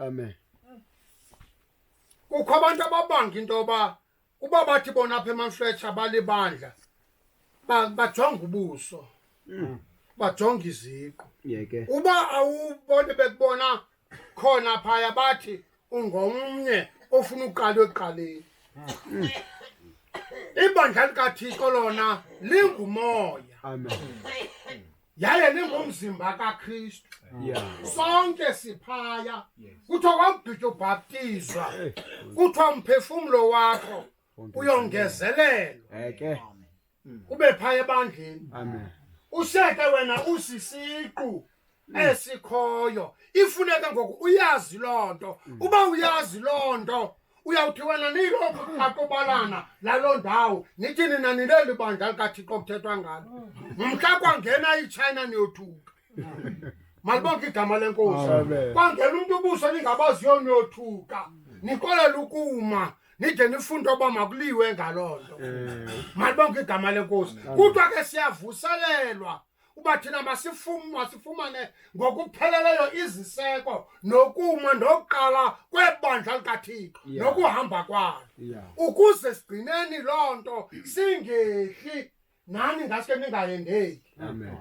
Amen. Kukho abantu ababanga into yoba uba bathi bona apha eMfletcher balibandla bajonga ubuso bajonga iziqu Yeke. uba awubone bekubona khona phaya bathi ungomnye ofuna uqala eqaleni ibandla likaThixo lona lingumoya Amen. yaye lingumzimba kaKristu Yeah. sonke siphaya kuthiwa kwakugqitywa ubhaptizwa kuthiwa umphefumlo wakho uyongezelelwa Yeke. ube phaya ebandleni Amen. usheke wena usisiqu esikhoyo ifuneka ngoku uyazi loo nto uba uyazi loo nto uyawuthi wena nilokhu qaqobalana laloo ndawo nithi nina nileli bandla likaThixo kuthethwa ngalo mhla kwangena iChina niyothuka malibonke igama lenkosi Amen. kwangena umuntu ubuso ningabaziyo niyothuka nikolela ukuma nide nifunde uba makuliwe ngaloo nto malibonke igama lenkosi kuthiwa ke siyavuselelwa uba thina masifumane ngokupheleleyo iziseko nokuma nokuqala kwebandla likaThixo nokuhamba kwalo Yeah. ukuze sigcineni loo nto singehli nani ngaske ningayendeki Amen.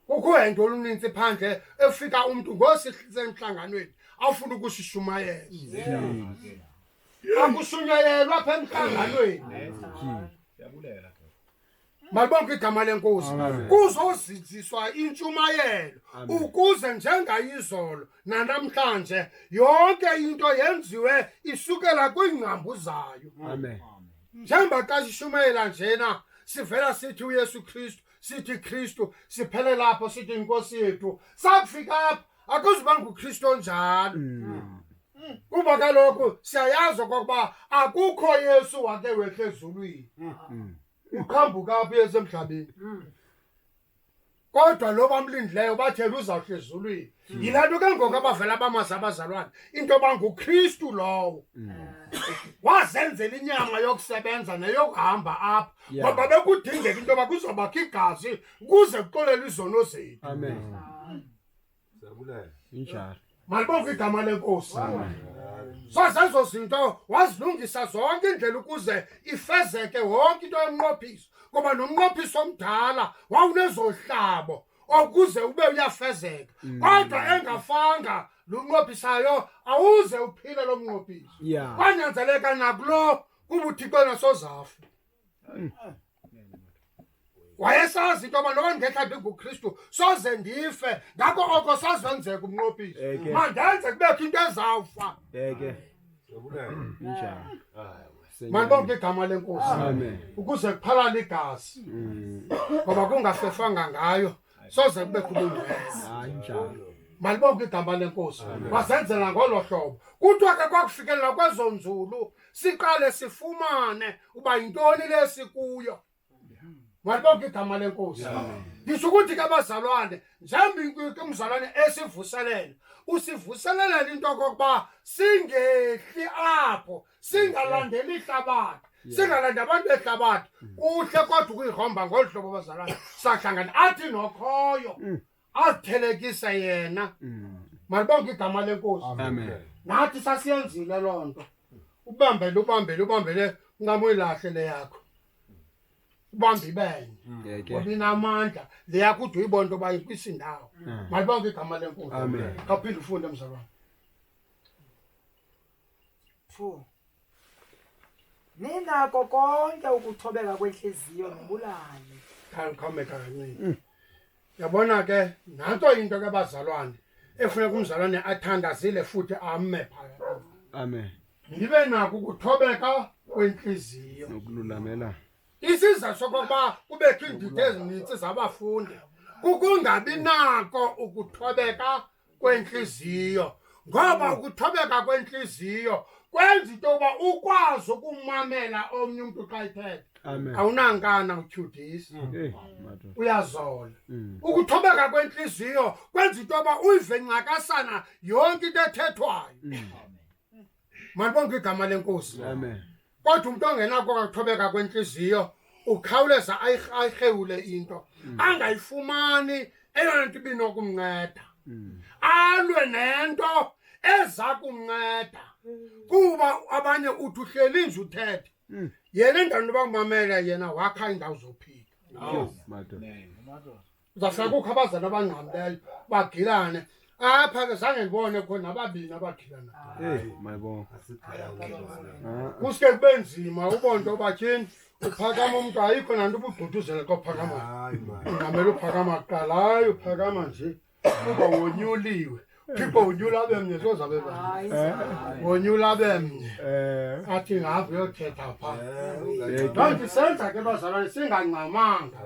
kukho into oluninzi phandle efika umuntu ngosihlise emhlanganweni afuna ukusishumayela akushunyayelwa apha emhlanganweni malibonke igama lenkosi kuzozinziswa intshumayelo ukuze njengayizolo nanamhlanje yonke into yenziwe isukela kwiingcambu zayo Amen. njengoba xa sishumayela njena sivela sithi uYesu Kristu sithi Kristu siphele lapho sithi inkosi yethu sakufika apha akuzuba nguKristu onjalo kuba kaloku siyayazi okokuba akukho Yesu wake wehla ezulwini uqhambuka apha esemhlabeni kodwa lo bamlindileyo bathela uzawuhla ezulwini yilaa nto ke ngoku abavela bamazi abazalwane into yoba nguKristu lowo wazenzela inyama yokusebenza neyokuhamba apha ngoba bekudingeka into yoba kuzobakho igazi kuze kuxolelwe izono zethu Amen. Injalo. malibonke igama lenkosi zezo zinto wazilungisa zonke indlela ukuze ifezeke wonke into yomnqophiso ngoba nomnqophiso omdala wawunezohlabo ukuze ube uyafezeka kodwa engafanga lo mnqophisayo awuze uphile lo mnqophiso Yeah. kwanyanzeleka nakulo kuba uThixo nasozafa wayesazi into yoba noba ndingehla ndinguKristu soze ndife ngako oko sazenzeka umnqophiso mandenze kubekho into ezawufa Yeke. Injalo. malibonke igama lenkosi Amen. ukuze kuphalale igazi ngoba kungafefanga ngayo soze kube kubungcwele Injalo. malibonke igama lenkosi wazenzela ngolo hlobo kuthiwa ke kwakufikelela kwezo nzulu siqale sifumane uba yintoni lesikuyo malibonke igama lenkosi ndisho ukuthi ke abazalwane njengoba umzalwane esivuselela usivuselela into okokuba singehli apho singalandeli ihlabathi singalanda abantu behlabathi kuhle kodwa ukuyihomba ngolu hlobo abazalwane sahlangana athi nokhoyo azithelekise yena malibonke igama lenkosi Amen. nathi sasiyenzile loo nto ubambele ungamoyilahle le yakho ubambe ibenye Yeke. ngoba inamandla le yakho ude uyibona into yoba ikwisindawo malibonke igama lenkosi Amen. khawuphinde ufunde mzalwane ninako konke ukuthobeka kwenhliziyo nobulali khawume kancane yabona ke nanto into ke bazalwane efuneka umzalwane athandazile futhi ame phaya Amen. ndibe nako ukuthobeka kwenhliziyo Nokululamela. isizathu sokuba kubekho iindidi ezininzi zabafundi kukungabi nako ukuthobeka kwenhliziyo ngoba ukuthobeka kwenhliziyo kwenza into yoba ukwazi ukumamela omnye umuntu xa ithetha Amen. awunankana utyhudisa Madoda. uyazola ukuthobeka kwenhliziyo kwenza into yoba uyive ncakasana yonke into ethethwayo malibonke igama lenkosi Amen. kodwa umuntu ongenako ukuthobeka kwenhliziyo ukhawuleza ayirhewule into angayifumani eyona nto ibinokumnceda alwe nento eza kumnceda kuba abanye uthi uhleli nje uthethe yena endaweni bakumamela yena wakha indawo zophika uzafika kukho abazali abangqamileyo bagilane apha ke zange ndibone khona ababini abagilana mayibona kuske kube nzima ubone into batyhini uphakama umntu ayikho nanto ubududuzela kophakama ungamele uphakama kuqala hayi uphakama nje kuba wonyuliwe People wonyula bemnye sozabe bani wonyula bemnye athi ngabe uyothetha pha kanti senza ke bazalwane singancamanga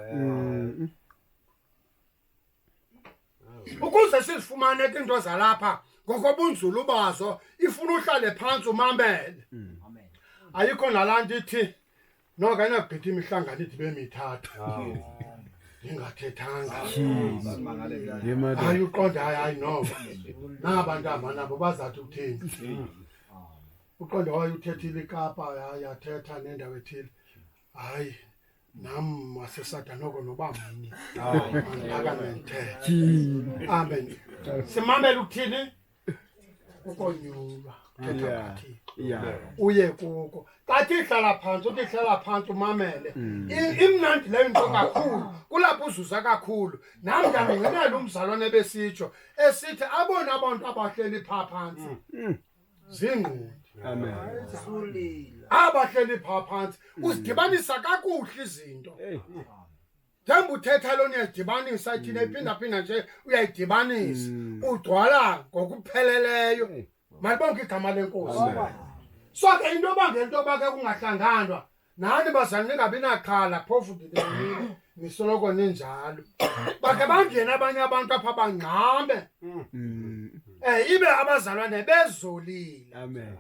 ukuze sizifumane into zalapha ngokobunzulu bazo ifuna uhlale phansi umamele ayikho nalanto ithi noka inagqitha imihlangano ithi bemithathu ingathethanga ayiqonda hayi no nabantu nabo bazathi ukuthini uqonda wayuthethile iKapa yathetha nendawo ethile hayi nam wasesadanoko noba mnye akamenithethe amen simamela ukuthini ukonyulwa uye kuko kathi ihlala phansi uthi ihlala phansi umamele imnandi leyo nto kakhulu kulapho uzuza kakhulu nami ndiyamnqinela umzalwane besitsho esithi abona abantu abahleli phaa phansi zingqondi amen abahleli phaa phansi uzidibanisa kakuhle izinto njengoba uthetha lona uyayidibanisa thina iphindaphinda nje uyayidibanisa ugcwala ngokupheleleyo malibonke igama lenkosi so ke into yoba ke kungahlanganwa nani bazali ningabi naxhala phofu ndinini nisoloko ninjalo bakhe bangena abanye abantu apha bangqambe ibe abazalwane bezolile amen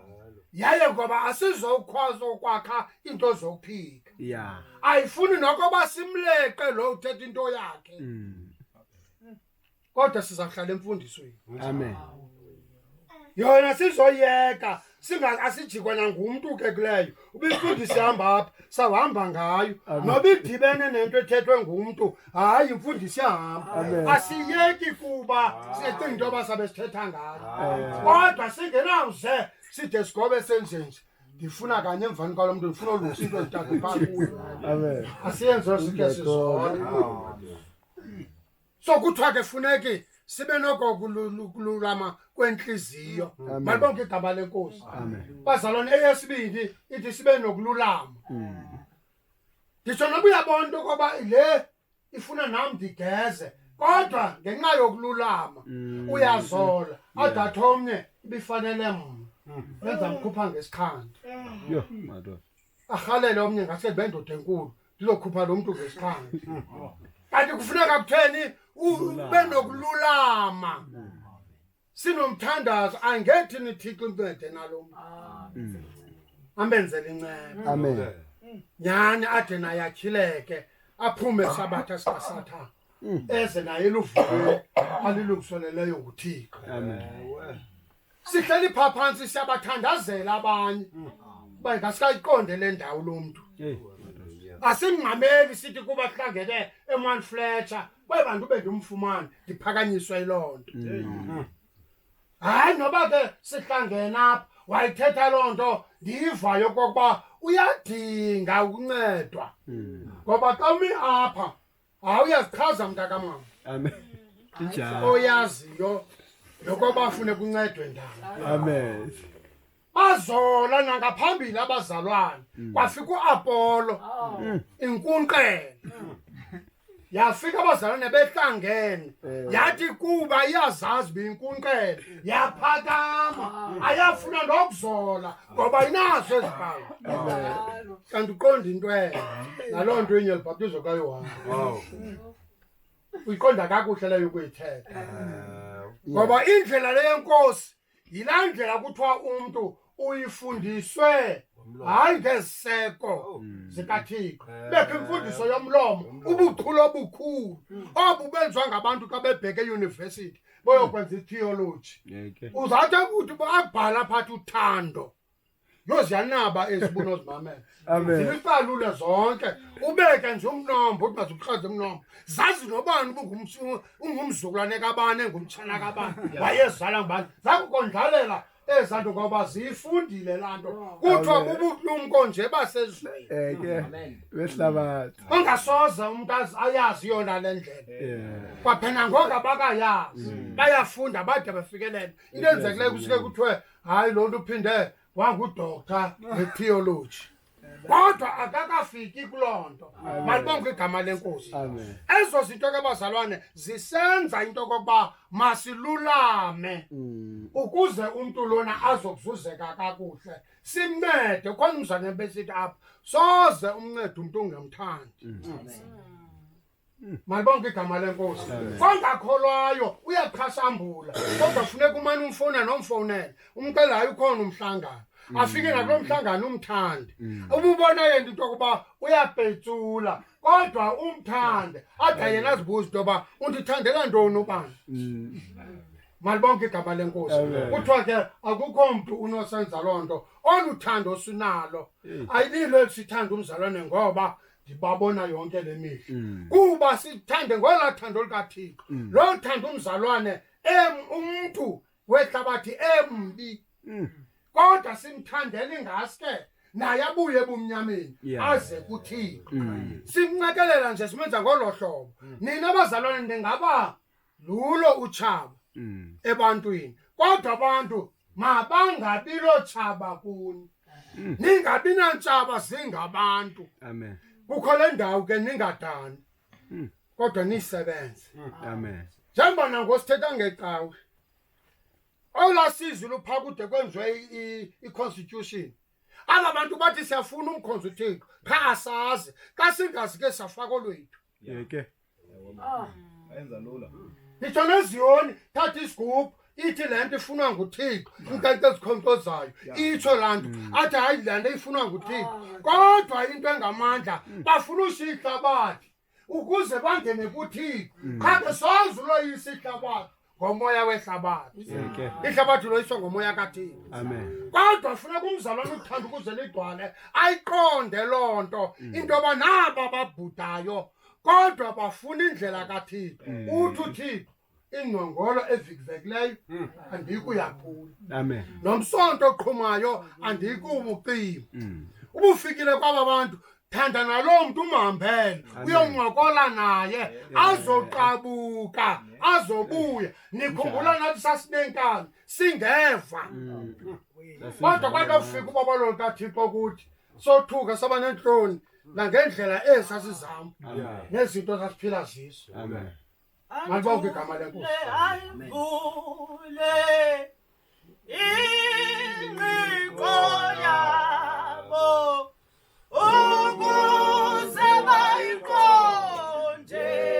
yaye ngoba asizokwazi ukwakha into zokuphika yeah ayifuni nokuba simleqe lo uthetha into yakhe kodwa sizawuhlala emfundisweni amen yona sizoyeka asijikwa nangumuntu ke kuleyo ubifundisi hamba apha sawuhamba ngayo noba idibene nento ethethwe ngumuntu hayi imfundisi yahamba asiyeki kuba siyacinga into yoba sabe sithetha ngayo kodwa singenawuze side sigobe senjenje ndifuna kanye emvani kwalo mntu ndifuna olungisa into ezitathu phaa kuyo asiyenze sikhe sizona so kuthiwa ke funeki sibe noko kululama kwenhliziyo malibonke igama lenkosi bazalwane eyesibini ithi sibe nokululama nditsho noba uyabona into yokoba le ifuna nam ndigeze kodwa ngenxa yokululama uyazola adatha omnye ibifanele mna benza mkhupha ngesikhandi yo madoda arhalele omnye ngase bendoda enkulu ndizokhupha lo mntu ngesikhandi kanti kufuneka kutheni ube nokululama sinomthandazo angethi nithixo incede nalo mntu ambenzele inceba amen nyani ade naye atyhileke aphume sabatha sikasathana eze naye luvuyo alilungiseleleyo nguthixo amen sihleli phaa phansi siyabathandazela abanye uba ngasikayiqonde le ndawo lo mntu asingqameli sithi kuba sihlangene eMount Fletcher bantu bendimfumane ndiphakanyiswa yiloo nto hayi noba ke sihlangene apha wayithetha loo nto ndiyivayo kokuba uyadinga ukuncedwa ngoba xa umi apha uyazichaza mntakamama amen oyaziyo nokuba afune kuncedwe ndawo amen bazola nangaphambili abazalwane kwafika uApolo inkunqele yafika abazalwane behlangene yathi kuba iyazazi beyinkunqele yaphakama ayafuna nokuzola ngoba inazo ezimpawu kanti uqonda into naloo nto yenye libhaptizo kaYohane uyiqonda kakuhle leyo ukuyithetha ngoba indlela leyenkosi yilaa ndlela kuthiwa umntu uyifundiswe hayi ngeziseko zikaThixo bekho imfundiso yomlomo ubuchule obukhulu obu benziwa ngabantu xa bebheke eyunivesithi boyokwenza itheology uzawuthi ukuthi abhala phathi uthando yoziyanaba ezibuno zimamela Amen. ziliqalule zonke ubeke nje umnombo uthi bazuqhaze umnombo zazi nobani ungumzukulwane kabani engumtshana kabani wayezala ngubani zakukondlalela ezanto ngoba ziyifundile laa nto kuthiwa bubulumko nje basezweni Ke behlabathi. ongasoze umntu ayazi yona le ndlela kwaphela ngoku abakayazi bayafunda bade bafikelele into enzekileyo kusuke kuthiwe hayi lo nto uphinde wangudokta ngetheology kodwa akakafiki kuloo nto malibonke igama lenkosi Amen. ezo zinto ke bazalwane zisenza into okokuba masilulame ukuze umntu lona azokuzuzeka kakuhle simncede khona umzane besithi apha soze umncede umntu ungemthandi malibonke igama lenkosi ongakholwayo uyaqhashambula kodwa kufuneka umane umfowuna nomfowunele umcela hayi ukhona umhlangano afike nakulo mhlangano umthande ububona yena into yokuba uyabhetsula kodwa umthande ade yena azibuza into yoba undithandela ntoni ubani malibonke igama lenkosi kuthiwa ke akukho mntu unosenza loo nto oluthando sinalo ayililo elisithanda umzalwane ngoba ndibabona yonke le mihla kuba sithande ngolaa thando likaThixo loo thando umzalwane umntu wehlabathi embi kodwa simthandela ingaske naye abuye ebumnyameni aze kuThixo simnqekelela nje simenza ngolo hlobo nina abazalwane ndingaba lulo utshaba ebantwini kodwa abantu mabangabi lotshaba kuni ningabi nantshaba zingabantu Amen. kukho le ndawo ke ningadani kodwa nisebenze Amen. njengoba nango sithetha ngecawe olasizwe lupha kude kwenziwe i-constitution aba bantu bathi siyafuna umkhonza uThixo cha asazi xa singazi ke safaka olwethu Ke. Enza lula. ngitsho neziyoni thatha isigubhu ithi le nto ifunwa nguThixo inkento ezikhontozayo itsho laa nto athi hayi le nto ifunwa nguThixo kodwa into engamandla bafuna ushiya ihlabathi ukuze bangene kuThixo qha ke soze uloyisa ihlabathi ngomoya wehlabathi ihlabathi loyiswa ngomoya kaThixo Amen. kodwa funeka umzalwane uthanda ukuze ligcwale ayiqonde loo nto into yoba naba babhudayo kodwa bafuna indlela kaThixo uthi uThixo ingqongolo evikivekileyo andikuyaphula Amen. nomsonto oqhumayo andikuwucima ubufikile kwaba bantu thanda naloo mntu umhambele uyoncokola naye azoqabuka azobuya nikhumbula nathi sasinenkani singeva kodwa kwakhe ufika ubabalo kaThixo kuthi sothuka saba nentloni nangendlela esasizama nezinto sasiphila zizo Amen. malibonke igama lenkosi ayivule